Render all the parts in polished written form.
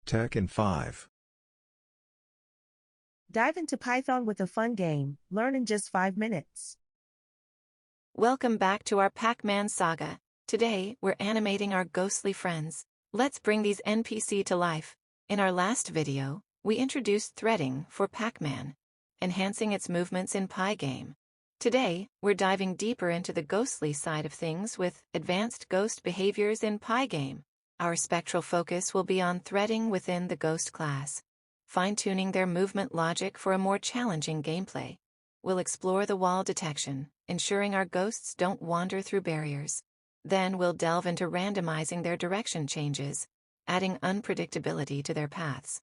Tekken 5. Dive into Python with a fun game, learn in just 5 minutes. Welcome back to our Pac-Man saga. Today, we're animating our ghostly friends. Let's bring these NPC to life. In our last video, we introduced threading for Pac-Man, enhancing its movements in PyGame. Today, we're diving deeper into the ghostly side of things with advanced ghost behaviors in PyGame. Our spectral focus will be on threading within the ghost class, fine-tuning their movement logic for a more challenging gameplay. We'll explore the wall detection, ensuring our ghosts don't wander through barriers. Then we'll delve into randomizing their direction changes, adding unpredictability to their paths.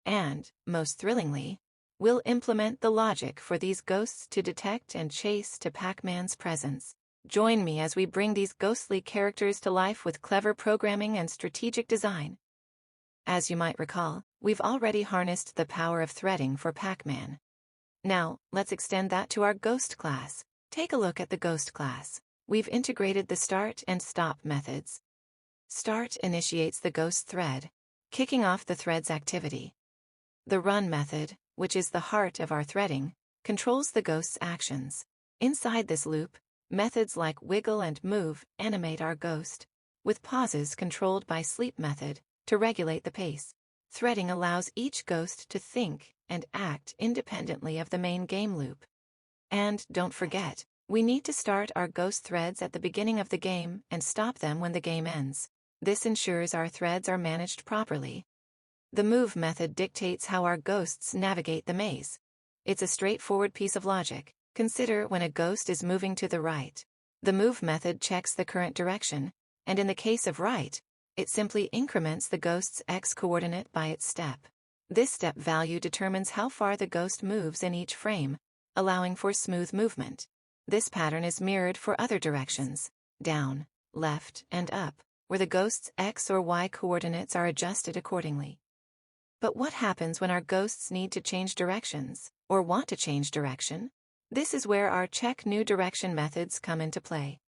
And, most thrillingly, we'll implement the logic for these ghosts to detect and chase to Pac-Man's presence. Join me as we bring these ghostly characters to life with clever programming and strategic design. As you might recall, we've already harnessed the power of threading for Pac-Man. Now, let's extend that to our ghost class. Take a look at the ghost class. We've integrated the start and stop methods. Start initiates the ghost thread, kicking off the thread's activity. The run method, which is the heart of our threading, controls the ghost's actions. Inside this loop, methods like wiggle and move animate our ghost, with pauses controlled by sleep method to regulate the pace. Threading allows each ghost to think and act independently of the main game loop. And don't forget, we need to start our ghost threads at the beginning of the game and stop them when the game ends. This ensures our threads are managed properly. The move method dictates how our ghosts navigate the maze. It's a straightforward piece of logic. Consider when a ghost is moving to the right. The move method checks the current direction, and in the case of right, it simply increments the ghost's x coordinate by its step. This step value determines how far the ghost moves in each frame, allowing for smooth movement. This pattern is mirrored for other directions, down, left, and up, where the ghost's x or y coordinates are adjusted accordingly. But what happens when our ghosts need to change directions, or want to change direction? This is where our check new direction methods come into play.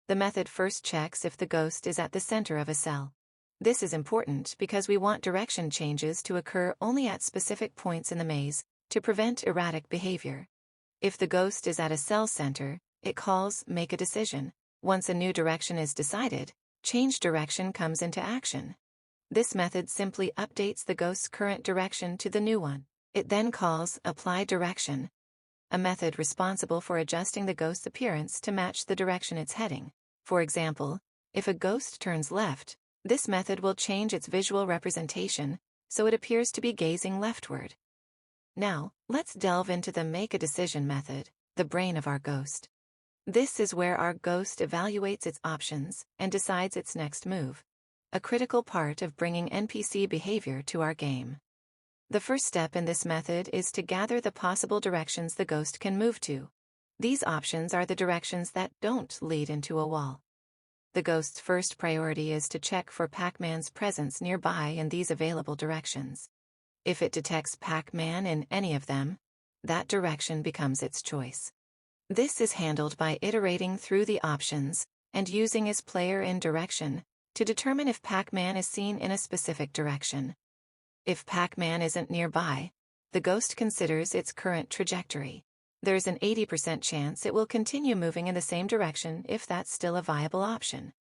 The method first checks if the ghost is at the center of a cell. This is important because we want direction changes to occur only at specific points in the maze to prevent erratic behavior. If the ghost is at a cell center, it calls make a decision. Once a new direction is decided, change direction comes into action. This method simply updates the ghost's current direction to the new one. It then calls apply direction, a method responsible for adjusting the ghost's appearance to match the direction it's heading. For example, if a ghost turns left, this method will change its visual representation so it appears to be gazing leftward. Now, let's delve into the make a decision method, the brain of our ghost. This is where our ghost evaluates its options and decides its next move, a critical part of bringing NPC behavior to our game. The first step in this method is to gather the possible directions the ghost can move to. These options are the directions that don't lead into a wall. The ghost's first priority is to check for Pac-Man's presence nearby in these available directions. If it detects Pac-Man in any of them, that direction becomes its choice. This is handled by iterating through the options and using as player in direction to determine if Pac-Man is seen in a specific direction. If Pac-Man isn't nearby, the ghost considers its current trajectory. There's an 80% chance it will continue moving in the same direction if that's still a viable option.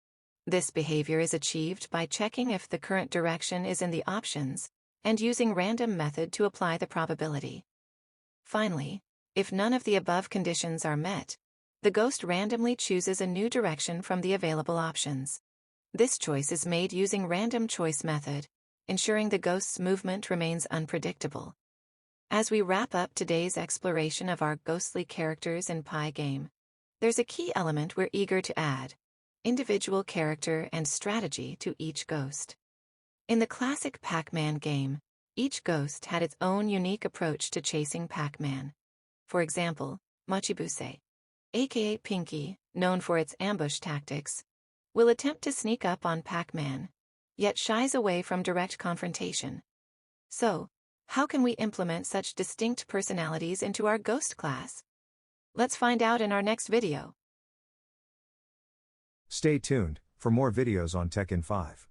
This behavior is achieved by checking if the current direction is in the options and using random method to apply the probability. Finally, if none of the above conditions are met, the ghost randomly chooses a new direction from the available options. This choice is made using random choice method, ensuring the ghost's movement remains unpredictable. As we wrap up today's exploration of our ghostly characters in PyGame, there's a key element we're eager to add: individual character and strategy to each ghost. In the classic Pac-Man game, each ghost had its own unique approach to chasing Pac-Man. For example, Mochibuse, aka Pinky, known for its ambush tactics, will attempt to sneak up on Pac-Man, yet shies away from direct confrontation. So, how can we implement such distinct personalities into our ghost class? Let's find out in our next video. Stay tuned for more videos on Tekken 5.